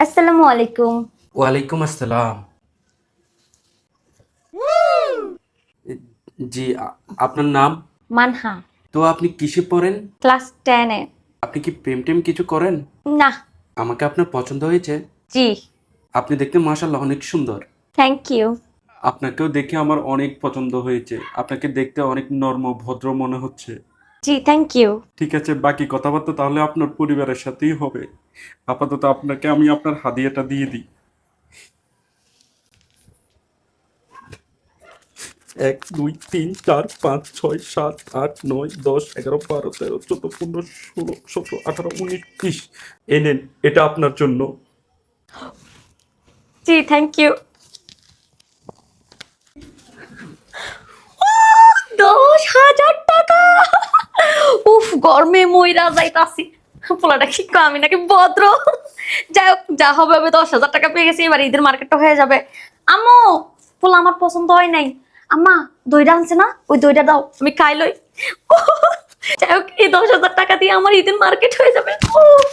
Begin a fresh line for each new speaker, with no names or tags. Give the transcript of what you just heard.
আসসালামু আলাইকুম।
ওয়ালাইকুম আসসালাম। জি, আপনার নাম?
মানহা।
তো আপনি কিসে পড়েন?
ক্লাস 10 এ।
আপনি কি প্রেম টেম কিছু করেন?
না।
আমাকে আপনার পছন্দ হয়েছে।
জি।
আপনি দেখতে মাশাআল্লাহ অনেক সুন্দর।
Thank you.
আপনাকেও দেখে আমার অনেক পছন্দ হয়েছে। আপনাকে দেখতে অনেক নর্ম ভদ্র মনে হচ্ছে।
জি, থ্যাংক ইউ।
ঠিক আছে, বাকি কথাবার্তা তাহলে আপনার পরিবারের সাথেই হবে। আপাতত আপনাকে আমি আপনার হাদিয়াটা দিয়ে দিই। 1 2 3 4 5 6 7 8 9 10 11 12 13 14 15 16 17 18 19 20। এই নেন, এটা আপনার জন্য।
জি, থ্যাংক ইউ। 10,000 টাকা! উফ, গরমে মইরা যাইতাছি। পোলাটা কি আমি নাকি ভদ্র? যাই হোক, যা হবে হবে। 10,000 টাকা পেয়ে গেছি, এবার ঈদের মার্কেটটা হয়ে যাবে। আম্মু, পোলা আমার পছন্দ হয় নাই। আম্মা, দইটা আনছে না, ওই দইটা দাও, আমি খাই লই। যাই হোক, এই 10,000 টাকা দিয়ে আমার ঈদের মার্কেট হয়ে যাবে। উফ।